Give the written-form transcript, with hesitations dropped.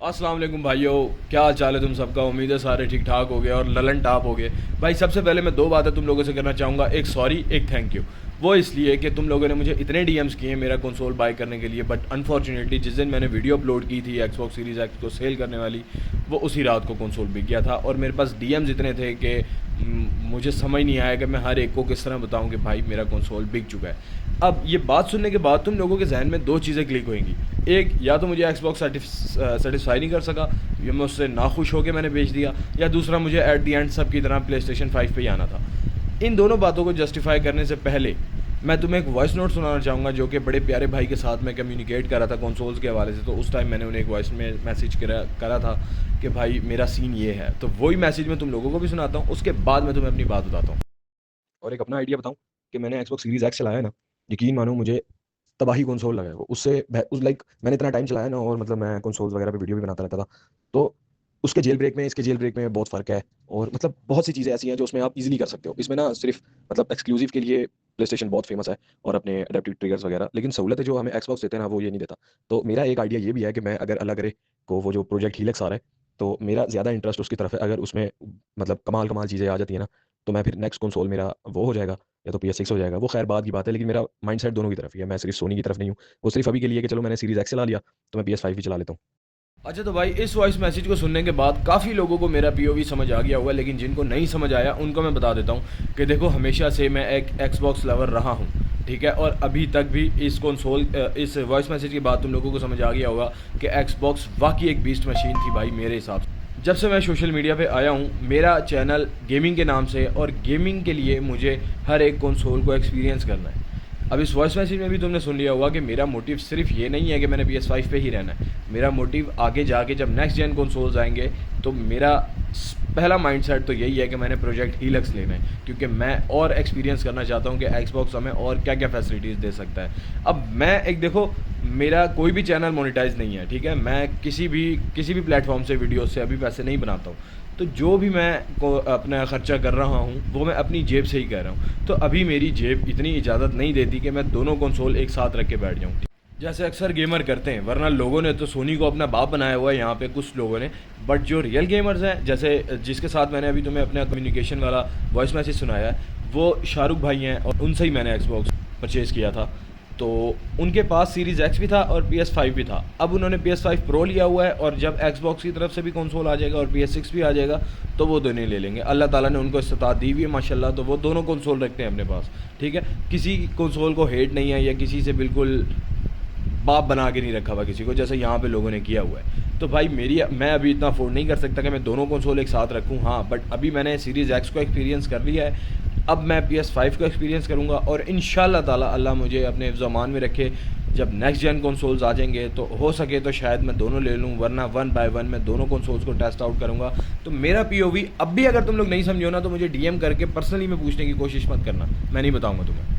अस्सलाम वालेकुम भाइयों, क्या हाल चाल है तुम सबका। उम्मीद है सारे ठीक ठाक हो गए और ललन टाप हो गए। भाई सबसे पहले मैं दो बातें तुम लोगों से करना चाहूँगा, एक सॉरी एक थैंक यू। वो इसलिए कि तुम लोगों ने मुझे इतने डीएम्स किए मेरा कंसोल बाय करने के लिए, बट अनफॉर्चुनेटली जिस दिन मैंने वीडियो अपलोड की थी एक्सबॉक्स सीरीज़ एक्स को सेल करने वाली, वो उसी रात को कंसोल बिक गया था। और मेरे पास डीएम्स इतने थे कि मुझे समझ नहीं आया कि मैं हर एक को किस तरह बताऊं कि भाई मेरा कंसोल बिक चुका है। अब ये बात सुनने के बाद तुम लोगों के जहन में दो चीज़ें क्लिक होंगी। एक, या तो मुझे एक्सबॉक्स सेटिस्फाई नहीं कर सका, या मैं उससे नाखुश होकर मैंने बेच दिया, या दूसरा मुझे एट दी एंड सब की तरह प्ले स्टेशन 5 पे ही आना था। इन दोनों बातों को जस्टिफाई करने से पहले मैं तुम्हें एक वॉइस नोट सुनाना चाहूँगा जो कि बड़े प्यारे भाई के साथ मैं कम्युनिकेट कर रहा था कंसोल्स के हवाले से। तो उस टाइम मैंने उन्हें एक वॉइस में मैसेज करा था कि भाई मेरा सीन ये है। तो वही मैसेज मैं तुम लोगों को भी सुनाता हूँ, उसके बाद मैं तुम्हें अपनी बात बताता हूँ। और एक अपना आइडिया बताऊँ कि मैंने एक्सबॉक्स सीरीज एक्स चलाया है ना, यकीन मानो मुझे तबाही कंसोल लगा है वो। उससे उस लाइक मैंने इतना टाइम चलाया ना, और मतलब मैं कंसोल्स वगैरह पे वीडियो भी बनाता रहता था। तो उसके जेल ब्रेक में इसके जेल ब्रेक में बहुत फ़र्क है। और मतलब बहुत सी चीज़ें ऐसी हैं जो उसमें आप इजीली कर सकते हो। इसमें ना सिर्फ मतलब एक्सक्लूसिव के लिए प्ले स्टेशन बहुत फेमस है और अपने अडेप्टिव ट्रिगर्स वगैरह, लेकिन सहूलत है जो हमें एक्सबॉक्स देते हैं ना वो ये नहीं देता। तो मेरा एक आइडिया ये भी है कि मैं अगर अल्लाह करे को वो जो प्रोजेक्ट हीलेक्स आ रहा है, तो मेरा ज़्यादा इंटरेस्ट उसकी तरफ है। अगर उसमें मतलब कमाल कमाल चीज़ें आ जाती है ना, तो मैं फिर नेक्स्ट कंसोल मेरा वो हो जाएगा, या तो PS6 हो जाएगा। वो खैर बाद की बात है, लेकिन मेरा माइंडसेट दोनों की तरफ ही है। मैं सिर्फ सोनी की तरफ नहीं हूँ। वो सिर्फ अभी के लिए कि चलो मैंने सीरीज एक्स चला लिया तो मैं PS5 भी चला लेता हूँ। अच्छा तो भाई इस वॉइस मैसेज को सुनने के बाद काफ़ी लोगों को मेरा पीओवी समझ आ गया हुआ है, लेकिन जिनको नहीं समझ आया उनको मैं बता देता हूँ कि देखो, हमेशा से मैं एक एक्सबॉक्स लवर रहा हूँ, ठीक है। और अभी तक भी इस कंसोल इस वॉइस मैसेज के बाद तुम लोगों को समझ आ गया होगा कि एक्सबॉक्स वाकई एक बीस्ट मशीन थी भाई मेरे हिसाब से। जब से मैं सोशल मीडिया पे आया हूँ, मेरा चैनल गेमिंग के नाम से, और गेमिंग के लिए मुझे हर एक कंसोल को एक्सपीरियंस करना है। अब इस वॉइस मैसेज में भी तुमने सुन लिया होगा कि मेरा मोटिव सिर्फ ये नहीं है कि मैंने PS5 पे ही रहना है। मेरा मोटिव आगे जाके जब नेक्स्ट जेन कंसोल्स आएंगे तो मेरा पहला माइंडसेट तो यही है कि मैंने प्रोजेक्ट हीलक्स लेना है, क्योंकि मैं और एक्सपीरियंस करना चाहता हूँ कि एक्सबॉक्स हमें और क्या क्या फैसिलिटीज़ दे सकता है। अब मैं एक देखो, मेरा कोई भी चैनल मोनेटाइज नहीं है, ठीक है। मैं किसी भी प्लेटफॉर्म से वीडियो से अभी पैसे नहीं बनाता हूँ। तो जो भी मैं को अपना ख़र्चा कर रहा हूँ वो मैं अपनी जेब से ही कर रहा हूँ। तो अभी मेरी जेब इतनी इजाज़त नहीं देती कि मैं दोनों कंसोल एक साथ रख के बैठ जाऊँ, जैसे अक्सर गेमर करते हैं। वरना लोगों ने तो सोनी को अपना बाप बनाया हुआ है यहाँ पे कुछ लोगों ने। बट जो रियल गेमर्स हैं, जैसे जिसके साथ मैंने अभी तुम्हें अपना कम्युनिकेशन वाला वॉइस मैसेज सुनाया है, वो शाहरुख भाई हैं, और उनसे ही मैंने एक्सबॉक्स परचेज़ किया था। तो उनके पास सीरीज़ एक्स भी था और PS5 भी था। अब उन्होंने PS5 प्रो लिया हुआ है, और जब एक्सबॉक्स की तरफ से भी कंसोल आ जाएगा और PS6 भी आ जाएगा तो वो दोनों ले लेंगे। अल्लाह ताला ने उनको इस्तात दी हुई है माशाल्लाह, तो वो दोनों कंसोल रखते हैं अपने पास, ठीक है। किसी कंसोल को हेट नहीं है, या किसी से बिल्कुल बाप बना के नहीं रखा हुआ किसी को, जैसे यहाँ पे लोगों ने किया हुआ है। तो भाई मैं अभी इतना अफोर्ड नहीं कर सकता कि मैं दोनों कंसोल एक साथ रखूँ। हाँ, बट अभी मैंने सीरीज़ एक्स को एक्सपीरियंस कर लिया है, अब मैं PS5 को एक्सपीरियंस करूँगा, और इंशाल्लाह ताला अल्लाह मुझे अपने हिफ्ज़-ओ-अमान में रखे, जब नेक्स्ट जेन कंसोल्स आ जाएंगे तो हो सके तो शायद मैं दोनों ले लूँ, वरना वन बाय वन मैं दोनों कंसोल्स को टेस्ट आउट करूँगा। तो मेरा पीओवी अब भी अगर तुम लोग नहीं समझो ना, तो मुझे डीएम करके पर्सनली में पूछने की कोशिश मत करना, मैं नहीं बताऊँगा तुम्हें।